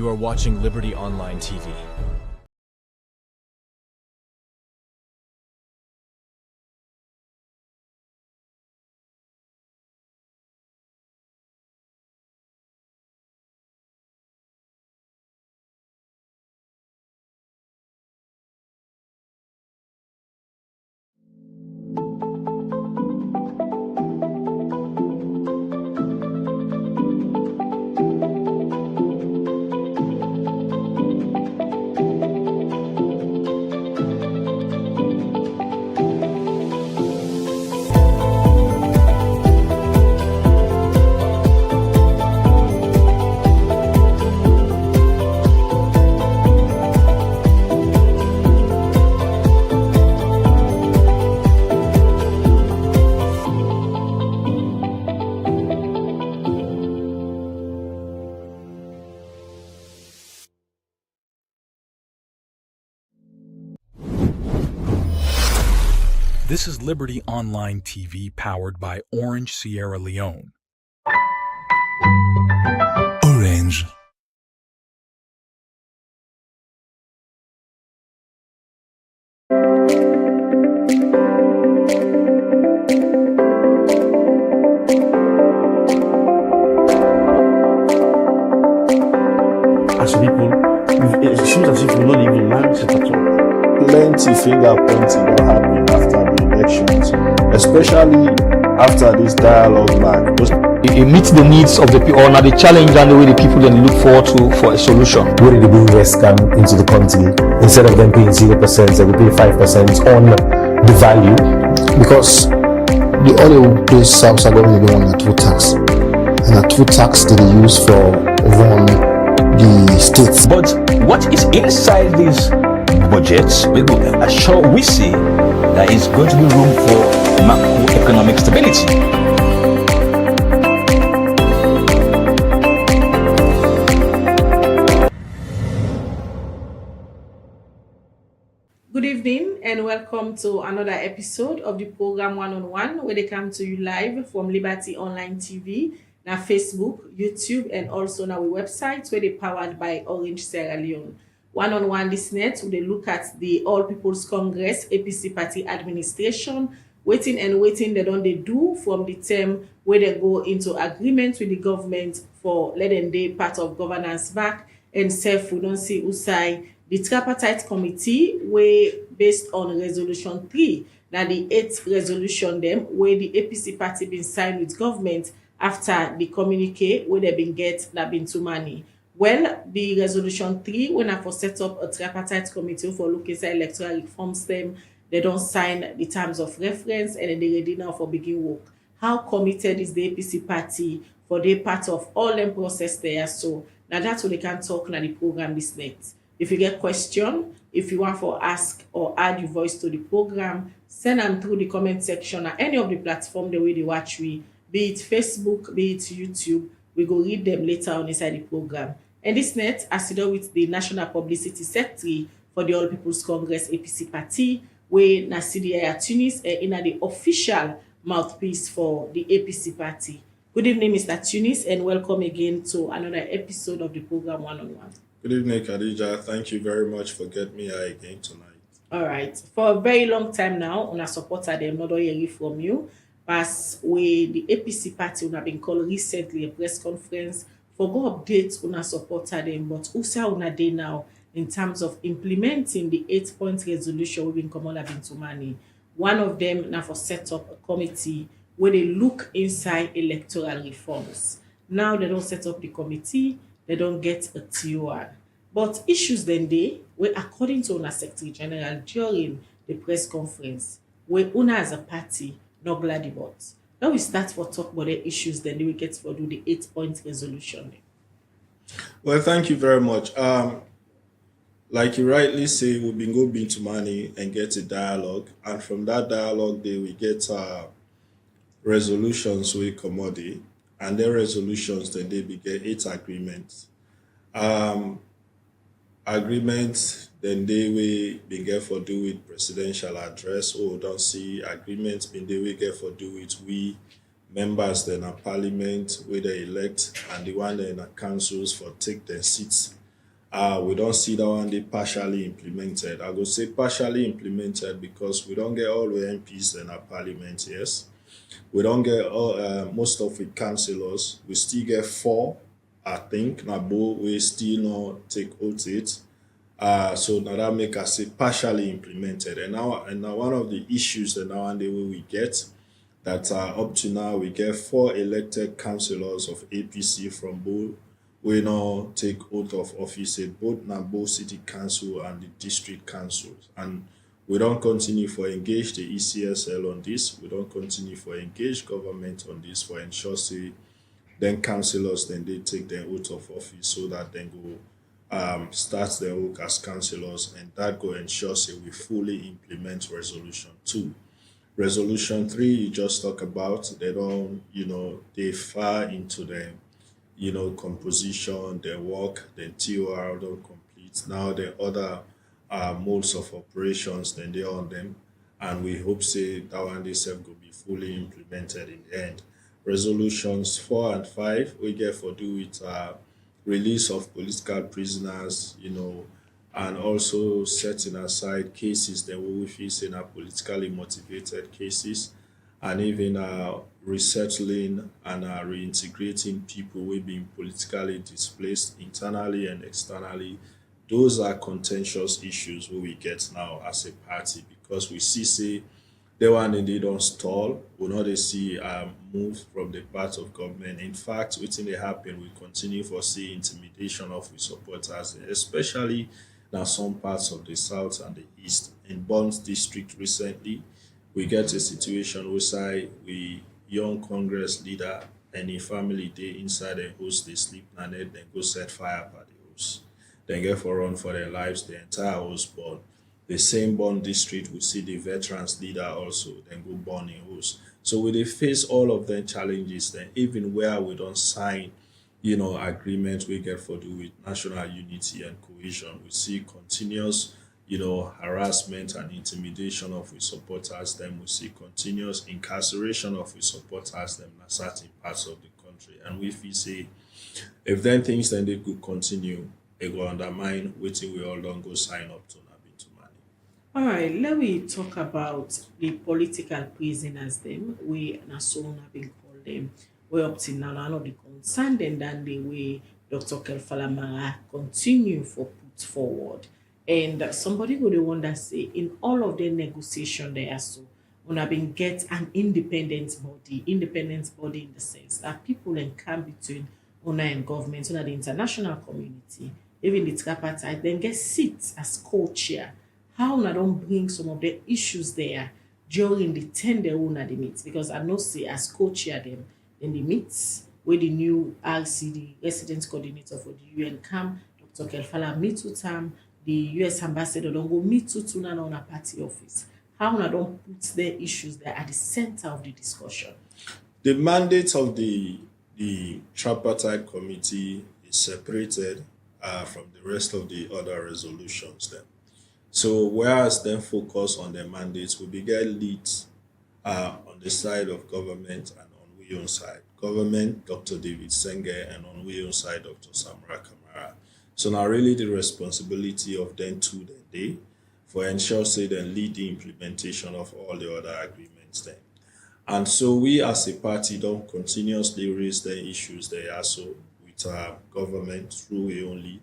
You are watching Liberty Online TV. This is Liberty Online TV powered by Orange Sierra Leone. Orange. As people, it seems as if we don't even manage it at all. Plenty finger pointing don't happen after the elections, especially after this dialogue mark. It meets the needs of the people, or not the challenge and the way the people then look forward to for a solution. Where did they bring Westcam into the country? Instead of them paying 0%, they will pay 5% on the value. Because the oil-based subs are going to be on a two tax, and a two tax that they use for run the states. But what is inside these budgets, we see there is going to be room for macroeconomic stability. Good evening and welcome to another episode of the program One on One, where they come to you live from Liberty Online TV, now Facebook, YouTube, and also now our website where they powered by Orange Sierra Leone. One on One this net, where they look at the All People's Congress APC party administration, waiting they don't they do from the term where they go into agreement with the government for letting they part of governance back and self we don't see Usai. The tripartite committee were based on resolution 3. Now the 8th resolution them where the APC party been signed with government after the communique where they been get that been too money. Well, the resolution 3 when I for set up a tripartite committee for looking at electoral reforms them, they don't sign the terms of reference and then they ready now for begin work. How committed is the APC party for their part of all them process there? So now that's what they can talk now the program this next. If you get question, if you want to ask or add your voice to the program, send them through the comment section at any of the platform the way they watch we, be it Facebook, be it YouTube. We go read them later on inside the program. And this net, I sit down with the National Publicity Secretary for the All People's Congress APC party, where Nasidia Tunis in the official mouthpiece for the APC party. Good evening, Mr. Tunis, and welcome again to another episode of the program One on One. Good evening, Khadija. Thank you very much for getting me here again tonight. All right. For a very long time now, on a supporter them, not hearing from you. As we the APC party have been called recently a press conference for go updates on a supporter them, but also on a day now in terms of implementing the 8-point resolution we've been coming up into money. One of them now for set up a committee where they look inside electoral reforms. Now they don't set up the committee. They don't get a TOR. But issues then they were according to UNA Secretary General during the press conference, where UNA as a party not glad about. Now we start for talk about the issues then they will get for do the 8-point resolution. Well, thank you very much. Like you rightly say, we've been going to money and get a dialogue, and from that dialogue they will get resolutions with commodity. And their resolutions, then they get 8 agreements. Agreements, then they will be get for do with presidential address, or don't see agreements, then they will get for do with we members then a parliament where they elect, and the one then a councils for take their seats We don't see that one they partially implemented. I would say partially implemented because we don't get all the MPs in our parliament, yes. We don't get all most of it councillors. We still get four, I think. Now, we still not take out it. So now that make us say partially implemented. And now one of the issues that now and the way we get that up to now we get four elected councillors of APC from both we now take oath of office at both Nambo City Council and the district councils. And we don't continue for engage the ECSL on this. We don't continue for engage government on this for ensure say then councillors then they take their oath of office so that then go start their work as councillors and that go ensure say we fully implement resolution 2. Resolution 3 you just talk about they don't they far into the composition, their work, then TOR don't complete. Now the other modes of operations, then they're on them. And we hope say that one they self will be fully implemented in the end. Resolutions 4 and 5 we get for do with release of political prisoners, and also setting aside cases that we feel say are politically motivated cases and even resettling and reintegrating people who been politically displaced internally and externally. Those are contentious issues where we get now as a party because we see say they one and they don't stall. We not they see move from the part of government. In fact, waiting they happen, we continue for see intimidation of we supporters, especially now some parts of the south and the east. In Bonds district recently, we get a situation where we young Congress leader and a family day inside a house they sleep and then go set fire by the house. Then get for run for their lives, the entire house burn. The same Bond district we see the veterans leader also then go burn in house. So we dey face all of them challenges then even where we don't sign agreement we get for do with national unity and cohesion. We see continuous harassment and intimidation of we supporters, then we see continuous incarceration of we supporters, them in certain parts of the country. And we feel say if then things then they could continue, it will undermine waiting we all don't go sign up to now to money. All right, let me talk about the political prisoners them. We na so have been called them. We up till now, not the concern them than the way Dr. Kelfalamara continue for put forward. And somebody would wonder say in all of the negotiation there so when been get an independent body in the sense that people can come between owner and government, so that the international community, even the tripartite, then get seats as co-chair. How una don't bring some of the issues there during the tender owner the meets because I know say as co-chair them in the meets where the new RCD resident coordinator for the UN come, Dr. Kelfala meet with him, the US ambassador don't go meet to Tuna on a party office. How una don't put their issues there at the center of the discussion. The mandate of the tripartite committee is separated from the rest of the other resolutions then. So whereas then focus on the mandates, we began leads on the side of government and on we own side. Government, Dr. David Senge, and on we own side, Dr. Samra Kamara. So now really the responsibility of them two that day for ensure say then lead the implementation of all the other agreements then. And so we as a party don't continuously raise the issues there also with our government through we own lead.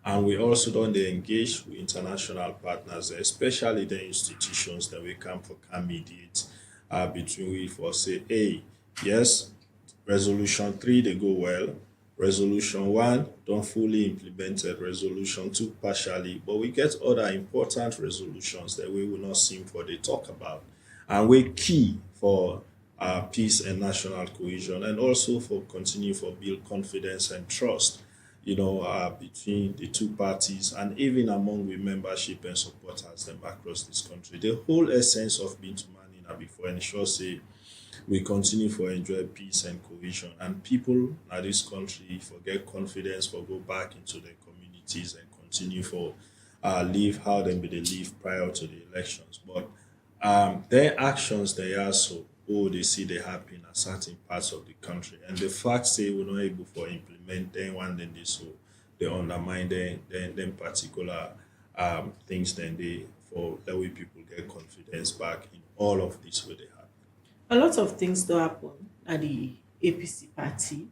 And we also don't engage with international partners, especially the institutions that we come for can mediate between we for say, hey, yes, resolution 3 they go well. Resolution 1 don't fully implemented, resolution 2 partially, but we get other important resolutions that we will not seem for they talk about. And we key for peace and national cohesion and also for continue for build confidence and trust, between the two parties and even among we membership and supporters them across this country. The whole essence of being to money now before ensure say we continue for enjoy peace and cohesion and people in this country for get confidence for go back into their communities and continue for live how they be they live prior to the elections. But their actions they also they see they happen at certain parts of the country and the fact say we're not able to implement them one then this so they undermine them particular things, then they for the way people get confidence back in all of this way they have. A lot of things do happen at the APC party,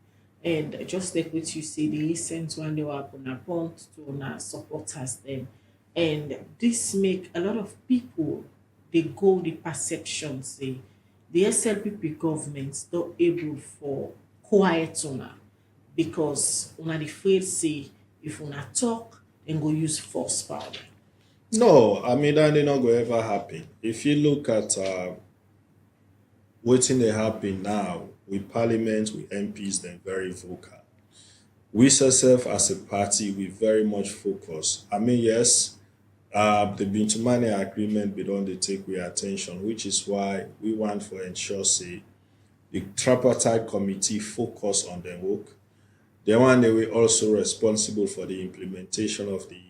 and just like what you say, the recent one they were upon a bond to our supporters them, and this make a lot of people they go the perception say the SLPP government not able for quiet una because una the afraid say if una talk then go use force power. No, I mean that ain't not gonna ever happen. If you look at waiting they happen now with parliament, with MPs, then very vocal. We ourselves as a party, we very much focus. I mean, yes, the Bintumani agreement, we don't dey take we attention, which is why we want for ensure say the tripartite committee focus on their work. The one they were also responsible for the implementation of the,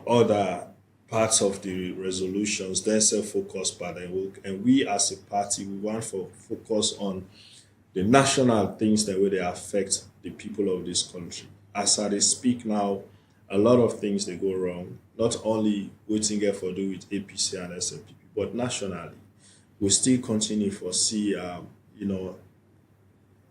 other parts of the resolutions, then self-focus by their work. And we as a party, we want for focus on the national things that way they affect the people of this country. As I dey speak now, a lot of things they go wrong, not only waiting here for do with APC and SLPP, but nationally. We still continue for see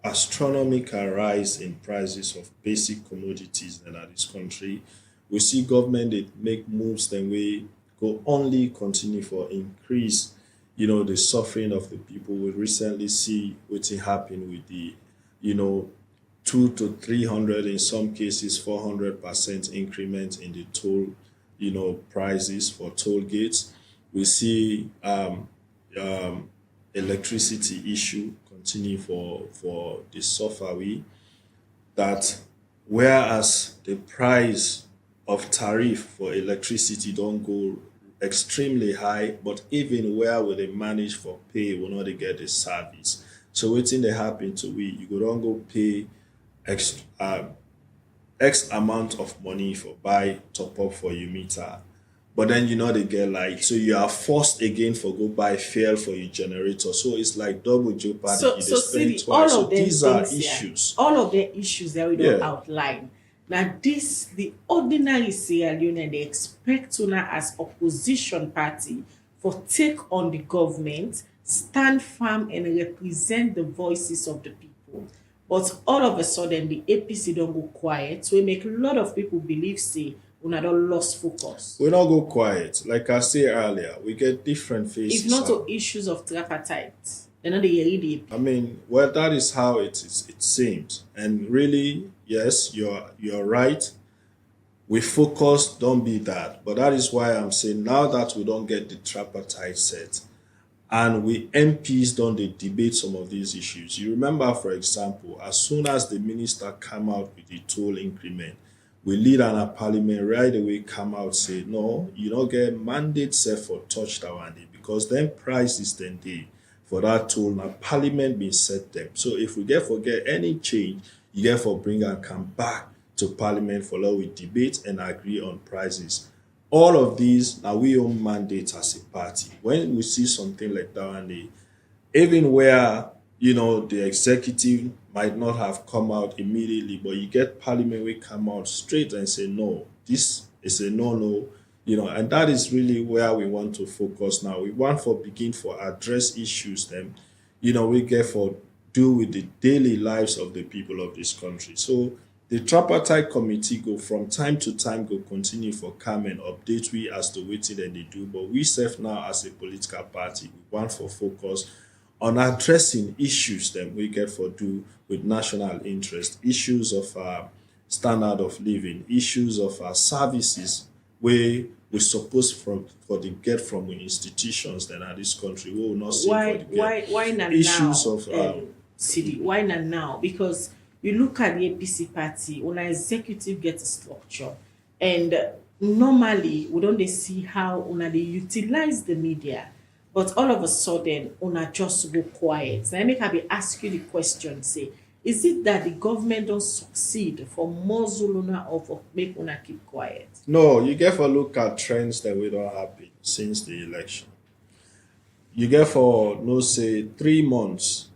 astronomical rise in prices of basic commodities in this country. We see government they make moves then we go only continue for increase, the suffering of the people. We recently see what's happened with the, 2 to 300, in some cases 400% increment in the toll, prices for toll gates. We see electricity issue continue for the suffer we that whereas the price of tariff for electricity don't go extremely high, but even where will they manage for pay will not dey get the service. So waiting they happen to we, you go don't go pay X amount of money for buy top up for your meter. But then they get light. So you are forced again for go buy fuel for your generator. So it's like double jeopardy. So, You dey so spend see, twice. all So of them these are things, yeah, issues. all of the issues that we don't Yeah. outline. Now, this the ordinary Sierra Leone they expect una as opposition party for take on the government, stand firm and represent the voices of the people. But all of a sudden, the APC don't go quiet. So it make a lot of people believe say una don't lost focus. We not go quiet. Like I said earlier, we get different faces. If not and- to issues of tripartite, they're not the hear I mean, well, that is how it is. It seems, and really, yes, you're right. We focus, don't be that. But that is why I'm saying now that we don't get the tripartite set, and we MPs don't they debate some of these issues. You remember, for example, as soon as the minister come out with the toll increment, we lead on a parliament right away come out say no, you don't get mandate set for touch that one day because then price is then day for that toll now parliament been set them. So if we get forget any change, you get for bring and come back to parliament for law we debate and agree on prices. All of these now we own mandate as a party. When we see something like that one day, even where the executive might not have come out immediately, but you get parliament will come out straight and say no, this is a no, and that is really where we want to focus now. We want for begin for address issues then, we get for do with the daily lives of the people of this country. So the tripartite committee go from time to time go continue for come and update we as to waiting that they do. But we self now as a political party, we want for focus on addressing issues that we get for do with national interest, issues of standard of living, issues of services where we supposed for the get from the institutions that are this country we will not see for the get. Why not issues now? of City, why not now? Because you look at the APC party, when an executive gets a structure, and normally we don't dey see how una they utilize the media, but all of a sudden una just go quiet. Now make I be ask you the question, say, is it that the government don't succeed for muzzle una or for make una keep quiet? No, you get for look at trends that we don't happen since the election. You get for no say 3 months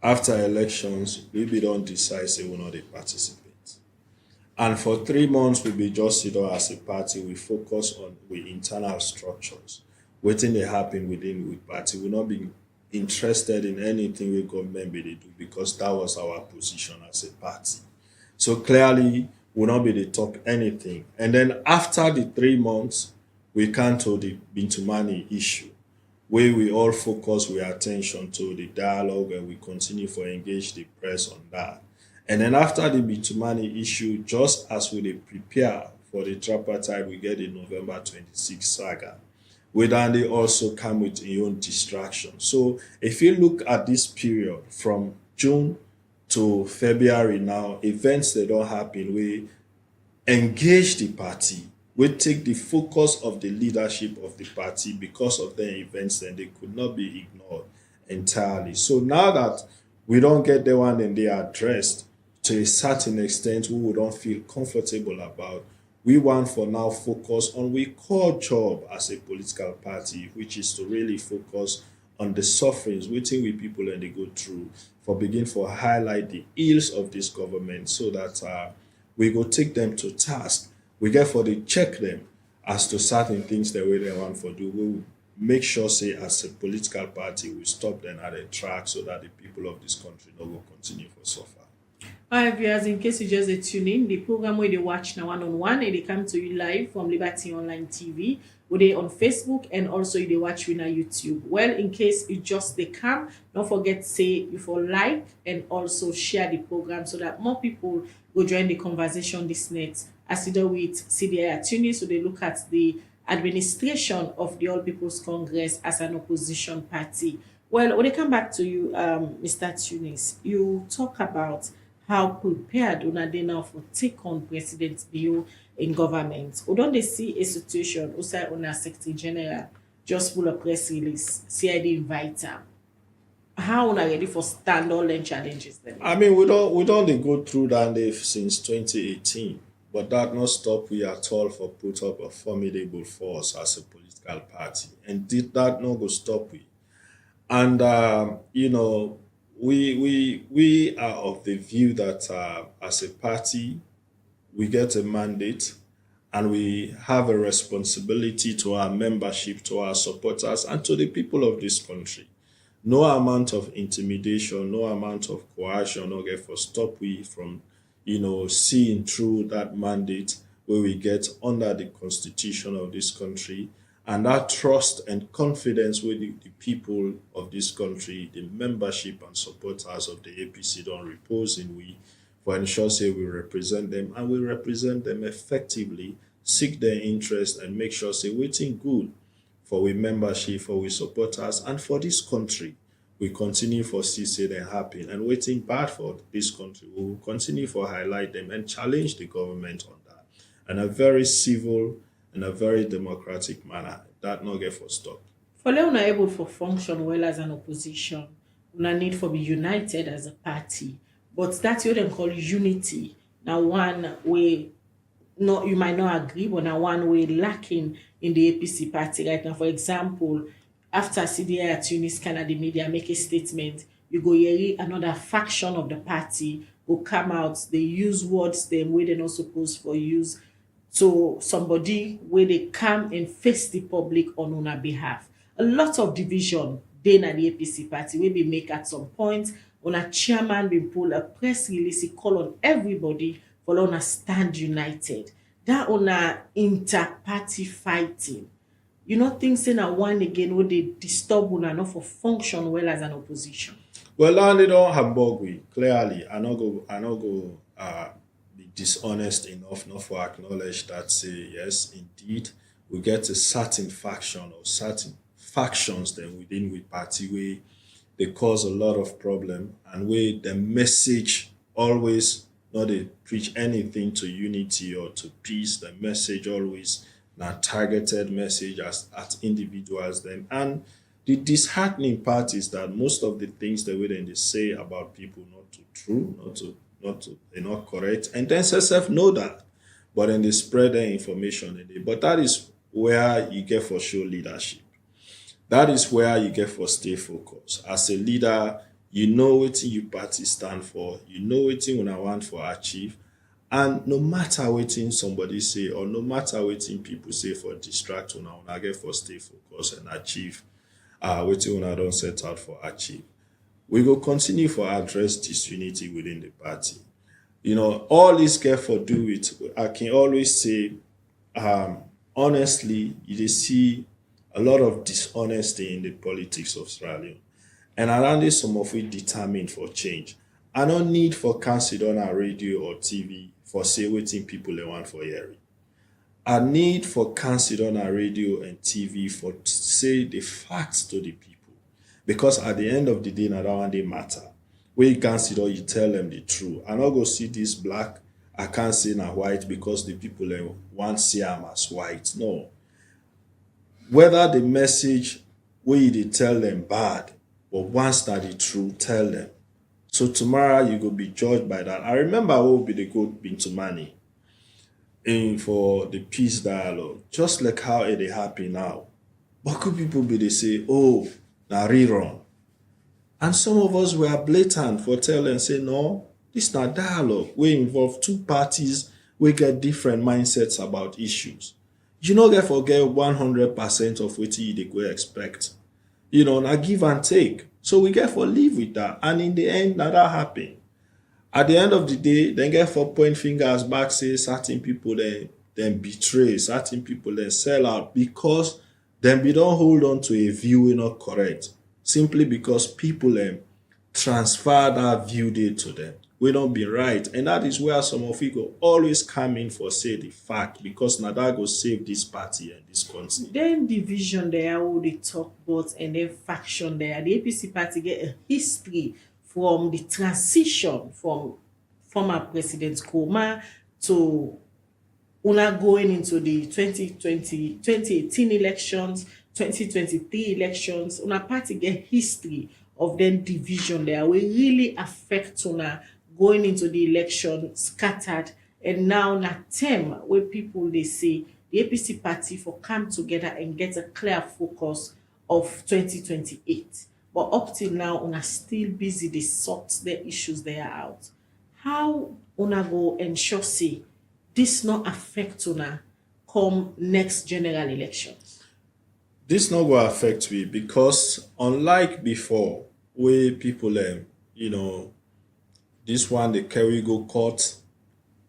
after elections, we don't decide say we not dey participate. And for 3 months, we be just sit down as a party. We focus on we internal structures. Waiting they happen within we party. We not be interested in anything we government be they do because that was our position as a party. So clearly, we not be they talk anything. And then after the 3 months, we come to the Bintumani issue where we all focus our attention to the dialogue and we continue to engage the press on that. And then after the Bitumani issue, just as we dey prepare for the tripartite we get the November 26 saga, we then they also come with a own distraction. So if you look at this period from June to February now, events that don't happen, we engage the party. We take the focus of the leadership of the party because of the events and they could not be ignored entirely. So now that we don't get the one and they are addressed to a certain extent we don't feel comfortable about, we want for now focus on we core job as a political party, which is to really focus on the sufferings waiting with people and they go through for begin for highlight the ills of this government so that we go take them to task. We get for the check them as to certain things that we they want for do. We will make sure say as a political party we stop them at a track so that the people of this country no will continue for suffer. Hi viewers, in case you just tune in, the program where they watch now one on one, and they come to you live from Liberty Online TV, where they on Facebook and also they watch you on YouTube. Well, in case you just they come, don't forget to say you for like and also share the program so that more people will join the conversation this night. As you do with CDI tuning, so they look at the administration of the All People's Congress as an opposition party. Well, when they come back to you, Mr. Tunis, you talk about how prepared una dey now for take on President Bio in government. Or don't they see a situation outside una Secretary General just pull a press release, CID invite am? How una ready for stand all and challenges them? I mean, we don't dey go through that day since 2018, but that not stop we at all for put up a formidable force as a political party, and did that not go stop we. And we are of the view that as a party we get a mandate and we have a responsibility to our membership, to our supporters, and to the people of this country. No amount of intimidation, no amount of coercion no get for stop we from, seeing through that mandate where we get under the constitution of this country. And that trust and confidence with the people of this country, the membership and supporters of the APC don't repose in we for ensure say we represent them and we represent them effectively, seek their interest and make sure say waiting good for we membership, for we supporters, and for this country. We continue for see say them happen and waiting bad for this country. We will continue for highlight them and challenge the government on that. And a very civil in a very democratic manner. That not get for stop. For una able for function well as an opposition, una need for be united as a party. But that's what they call unity. Now one way no you might not agree, but now one way lacking in the APC party right now. For example, after CDI Tunis Canada media make a statement, you go hear another faction of the party will come out, they use words them where they're not supposed for use. So somebody where they come and face the public on our behalf. A lot of division then at the APC party will be make at some point on a chairman be pull a press release, he call on everybody for on a stand united. That on a inter-party fighting. You know things in a one again where they disturb una not for function well as an opposition. Well, now they don't Hamburg we clearly. I not go be dishonest enough not for acknowledge that say yes indeed we get a certain faction or certain factions then within we party where they cause a lot of problem and where the message always not they preach anything to unity or to peace. The message always not targeted message as at individuals them. And the disheartening part is that most of the things that we then they say about people not too true, they're not correct. And then SSF know that. But then they spread their information. But that is where you get for show leadership. That is where you get for stay focused. As a leader, you know what your party stand for, you know what you want for achieve, And no matter wetin somebody say or no matter wetin people say for distract una get for stay focused and achieve wetin una don set out for achieve. We go continue for address disunity within the party. All this get for do with, I can always say, honestly, you dey see a lot of dishonesty in the politics of Sierra Leone. And around this, some of it determined for change. I no need for cancel on our radio or TV for say wetin people they want for hearing. I need for cancel on our radio and TV for say the facts to the people. Because at the end of the day, na that one dey matter. When you cancel, you tell them the truth. I not go see this black, I can't say na white because the people they want see am as white. No. Whether the message wey you dey tell them bad, but once that the truth, tell them. So tomorrow you go be judged by that. I remember what be the good been to money in for the peace dialogue, just like how it dey happen now. But could people be they say, oh, na rerun? And some of us were blatant for telling, say, no, this not dialogue. We involve two parties, we get different mindsets about issues. You no get forget 100% of what you dey go expect. Na give and take. So we get for live with that. And in the end, that happen. At the end of the day, then get for point fingers back, say certain people then betray, certain people then sell out because then we don't hold on to a view we not correct. Simply because people transfer that view there to them. We don't be right. And that is where some of you go always come in for say the fact, because now that go save this party and this country. Then division there, who they talk about, and then faction there. The APC party get a history from the transition from former President Koma to una going into the 2018 elections, 2023 elections. Una party get history of then division there. We really affect una going into the election scattered, and now na term where people they say the APC party for come together and get a clear focus of 2028. But up till now, una still busy, they sort the issues they are out. How una go ensure say this not affect una come next general elections? This not go affect we because unlike before, where people this one they carry go court,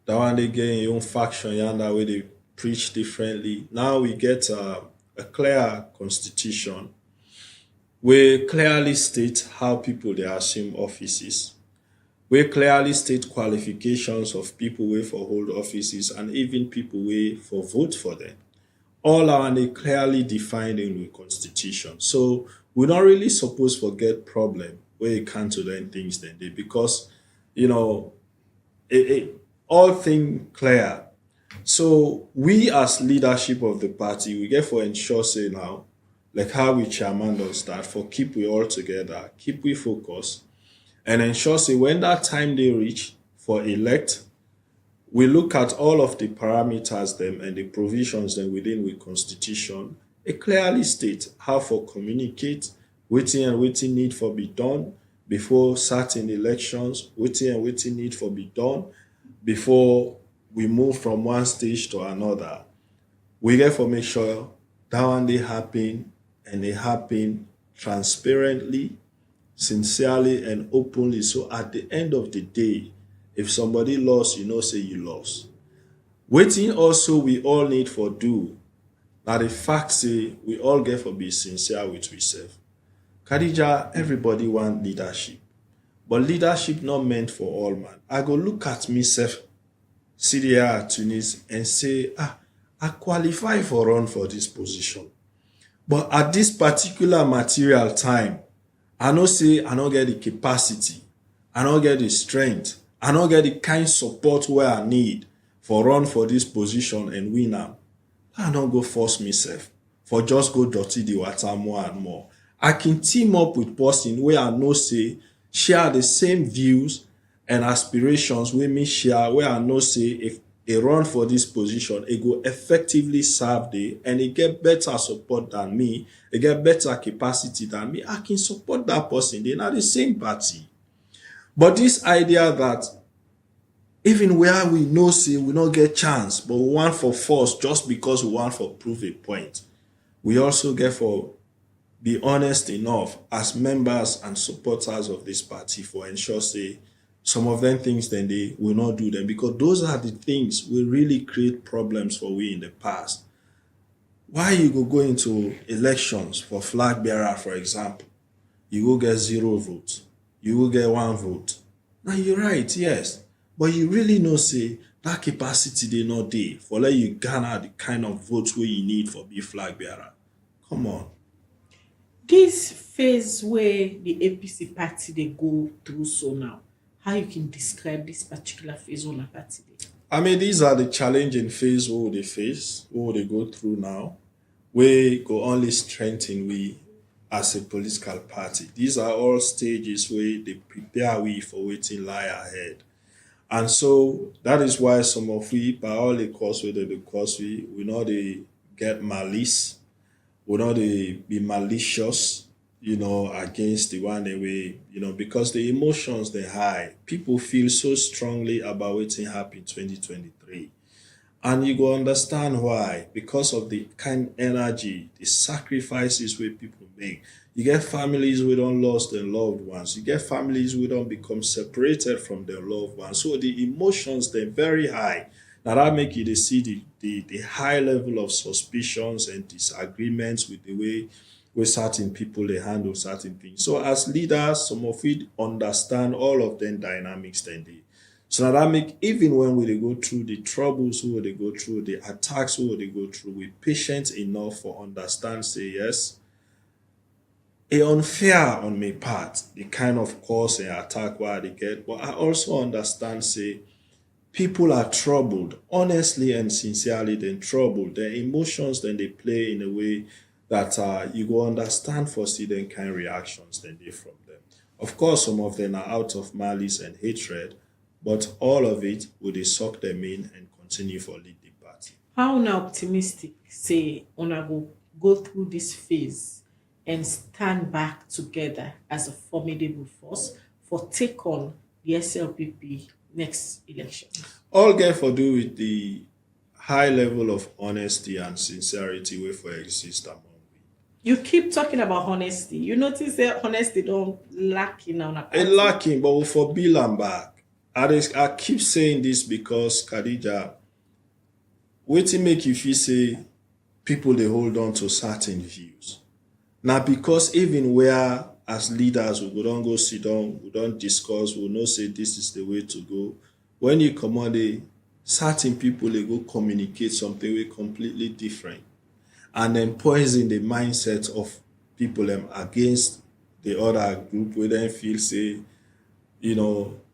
that one they get in your own faction, yanda where they preach differently. Now we get a clear constitution where clearly state how people they assume offices, where clearly state qualifications of people where for hold offices and even people where for vote for them. All are they clearly defined in the constitution. So we don't really suppose forget problem where it come to them things then they, because all thing clear. So we as leadership of the party, we get for ensure say now, like how we chairman does that, for keep we all together, keep we focus, and ensure say when that time they reach for elect, we look at all of the parameters them and the provisions then within the constitution. It clearly states how for communicate, waiting and waiting need for be done before certain elections, waiting and waiting need for be done before we move from one stage to another. We get for make sure that one they happen and they happen transparently, sincerely and openly. So at the end of the day, if somebody lost, say you lost. Waiting also we all need for do. Now the fact say we all get for be sincere with ourselves. Khadija, everybody want leadership. But leadership not meant for all man. I go look at myself, Syria, Tunis, and say, I qualify for run for this position. But at this particular material time, I know say I don't get the capacity, I don't get the strength, I don't get the kind support where I need for run for this position and win am. I don't go force myself for just go dirty the water more and more. I can team up with person where I know say share the same views and aspirations with me share, where I know say if they run for this position, it go effectively serve the and it get better support than me, it get better capacity than me. I can support that person. They're not the same party. But this idea that Even where we know say we not get chance, but we want for force just because we want for prove a point. We also get for be honest enough as members and supporters of this party for ensure say some of them things then they will not do them, because those are the things will really create problems for we in the past. Why you go into elections for flag bearer, for example, you will get 0 votes, you will get 1 vote. Now you're right, yes, but you really know say that capacity they not there for let you garner the kind of votes where you need for be flag bearer. Come on. This phase where the APC party they go through so now, how you can describe this particular phase on a party dey? I mean, these are the challenging phase who they face, who they go through now. We go only strengthen we as a political party. These are all stages where they prepare we for waiting lie ahead. And so that is why some of we, by all the course, whether the course we know they get malice, we know they be malicious, against the one they way, because the emotions they high. People feel so strongly about what happened in 2023. And you go understand why. Because of the kind energy, the sacrifices where people make. You get families who don't lost their loved ones. You get families who don't become separated from their loved ones. So the emotions, they're very high. Now that make you see the high level of suspicions and disagreements with the way where certain people they handle certain things. So as leaders, some of it understand all of them dynamics then they. So now that make even when we they go through the troubles, who they go through the attacks, who they go through, we patient enough for understand, say yes, a unfair on my part, the kind of cause and attack where they get, but I also understand, say, people are troubled, honestly and sincerely, then troubled. Their emotions then they play in a way that you go understand for see them kind reactions then they from them. Of course, some of them are out of malice and hatred, but all of it will they suck them in and continue for lead the party. How now optimistic say una go through this phase and stand back together as a formidable force for take on the SLPP next election? All get for do with the high level of honesty and sincerity way for exist among we. You keep talking about honesty. You notice that honesty don't lack in our A lacking, but we for Bill and back. I keep saying this because Khadija, waiting make you feel say people they hold on to certain views. Now because even where as leaders we don't go sit down, we don't discuss, we know say this is the way to go. When you come on the certain people they go communicate something way completely different and then poison the mindset of people against the other group where then feel say,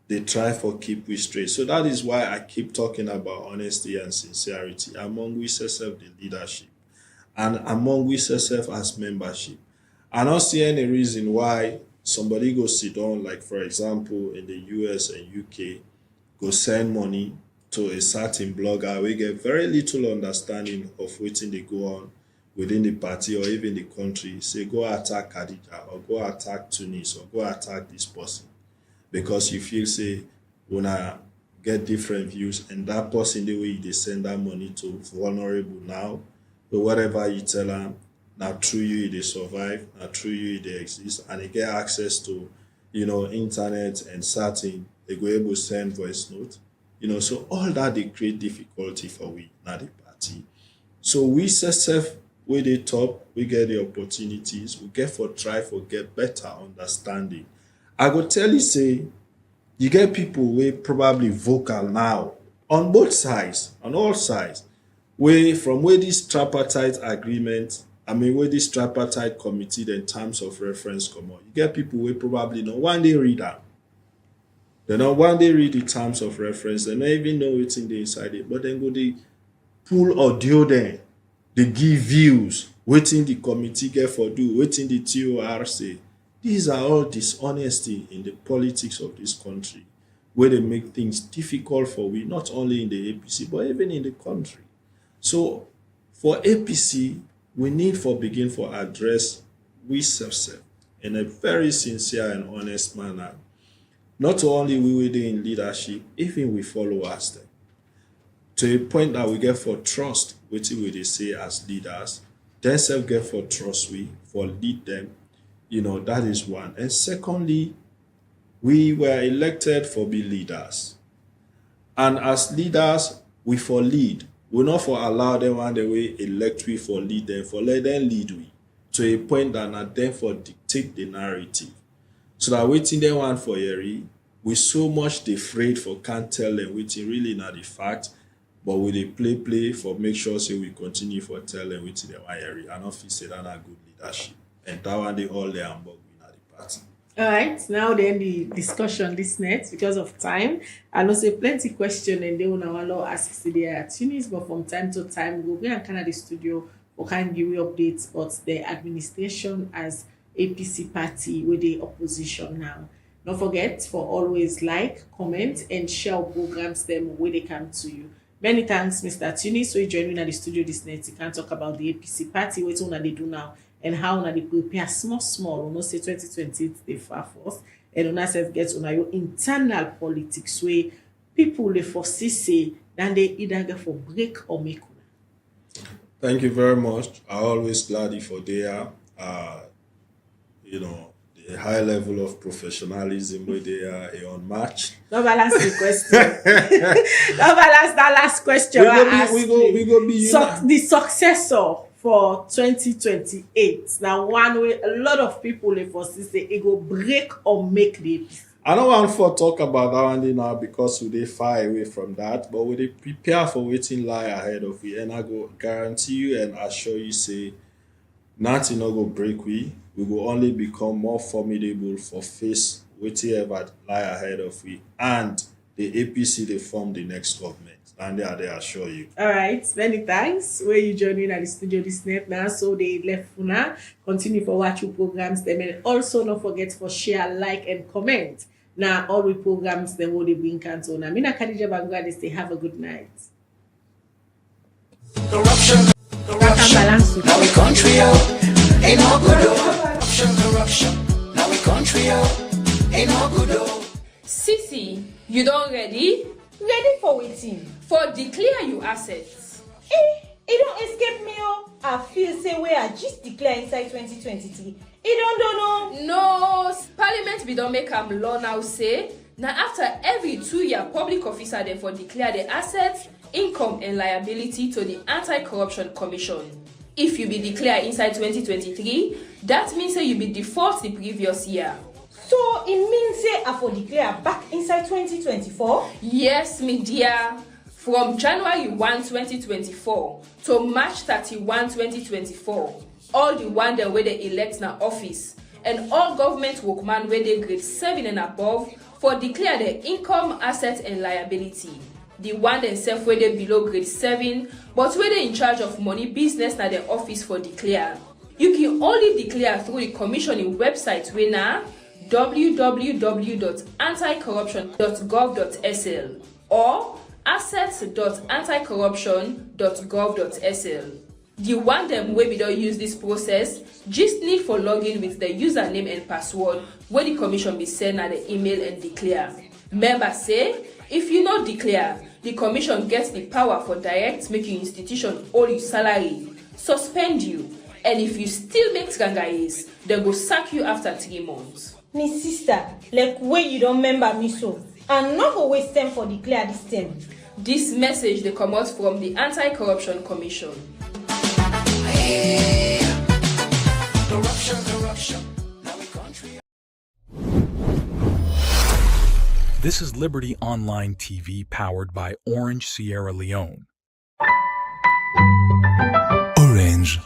they try for keep we straight. So that is why I keep talking about honesty and sincerity among we self the leadership and among we self as membership. I don't see any reason why somebody go sit down, like for example in the US and UK, go send money to a certain blogger. We get very little understanding of what they go on within the party or even the country. Say go attack Khadija or go attack Tunis or go attack this person. Because you feel say when I get different views and that person the way they send that money to vulnerable now, but whatever you tell them, now through you they survive, now through you they exist, and they get access to, internet and certain they go able to send voice note, so all that they create difficulty for we, not the party. So we self we the top, we get the opportunities, we get for try for get better understanding. I go tell you, say, you get people who probably vocal now on both sides, on all sides, from where this tripartite agreement, where this tripartite committee, the terms of reference come on. You get people who probably know one day read that. They know one day read the terms of reference, they don't even know what's in the inside it, but then go they pull audio there, they give views, waiting the committee get for do, waiting the TOR say. These are all dishonesty in the politics of this country, where they make things difficult for we, not only in the APC, but even in the country. So for APC, we need for begin for address we self in a very sincere and honest manner. not only we were in leadership, even we followers them. To a point that we get for trust, which we they say as leaders, then self get for trust we for lead them. That is one. And secondly, we were elected for be leaders. And as leaders, we for lead. We not for allow them one the way elect we for lead them, for let them lead we. To a point that not them for dictate the narrative. So that waiting them one for Yeri, we so much afraid for can't tell them waiting really not the fact, but we they play for make sure say we continue for tell them waiting them one Yeri. And not feel say that not good leadership. And that one they all their hamburg win at the party. All right, now then the discussion this next because of time. I know say plenty question and they will now ask their attorneys, but from time to time we'll be in Canada studio or can give you updates about the administration as APC party with the opposition now. Don't forget for always like, comment, and share programs them where they come to you. Many thanks, Mr. Tunis. So you join me at the studio this night. You can talk about the APC party, what they do now, and how they prepare small. We know say 2028 they far first, and una self get on your internal politics where people they foresee say then they either get for break or make. Thank you very much. I always glad if for there. The high level of professionalism where they are unmatched. No balance the question. No balance that last question. We go be the successor for 2028. Now one way a lot of people they foresee say it go break or make the APC. I don't want to talk about that one now because we they far away from that, but we they prepare for waiting lie ahead of we, and I go guarantee you and assure you say nothing no go break we will only become more formidable for face whatever lie ahead of we, and the APC they form the next government, and they assure you. All right, many thanks. Where you joining at the studio this night now, so they left Funa. Continue for watching programs them, and also don't forget for share, like, and comment. Now all the programs them will they bring cancer. Now, Mina Khadija Bangwa they say have a good night. Corruption. Now we country ain't no good. Corruption. Now we country ain't no good. Sissy, you don't ready? Ready for waiting. For declare your assets. It don't escape me. I feel say we are just declare inside 2023. It don't know. No, Parliament we don't make law now say. Now after every 2 year public officer they for declare the assets, income and liability to the Anti-Corruption Commission. If you be declare inside 2023, that means say you be default the previous year. So it means say I for declare back inside 2024? Yes, me dear. From January 1, 2024 to March 31, 2024, all the one that where they elect na office and all government workmen where they grade 7 and above for declare their income, assets and liability. The one themselves where they below grade 7, but where they in charge of money business na their office for declare. You can only declare through the commissioning website where na www.anticorruption.gov.sl or assets.anticorruption.gov.sl. The one them where we don't use this process just need for login with the username and password where the commission be sent at the email and declare. Member say if you not declare, the commission gets the power for direct making institution owe you salary, suspend you, and if you still make trangayes, they go sack you after 3 months. Me sister, like where you don't remember me so, and not go waste time for declare this time. This message they come out from the Anti-Corruption Commission. Corruption. Now we country. This is Liberty Online TV powered by Orange Sierra Leone. Orange.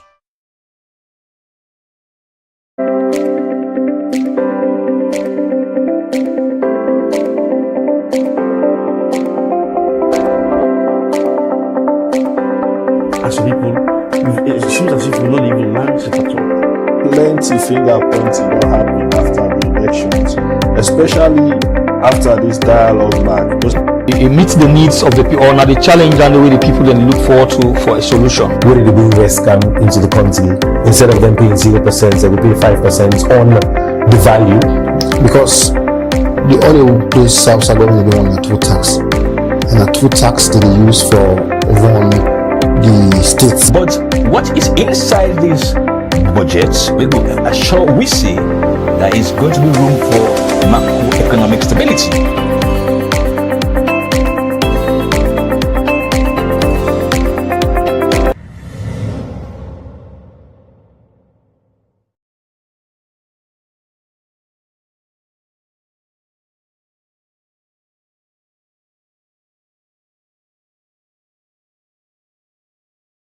As people, it seems as if we're not even mindset at all. Plenty finger pointing don't happen after the elections, especially after this dialogue mark. It meets the needs of the people, or not the challenge and the way the people then look forward to for a solution. Where did they bring Westcam into the country? Instead of them paying 0%, they will pay 5% on the value. Because the oil based South government they want a two tax. And a two tax that they use for run the states. But what is inside this budget? We see there is going to be room for macroeconomic stability.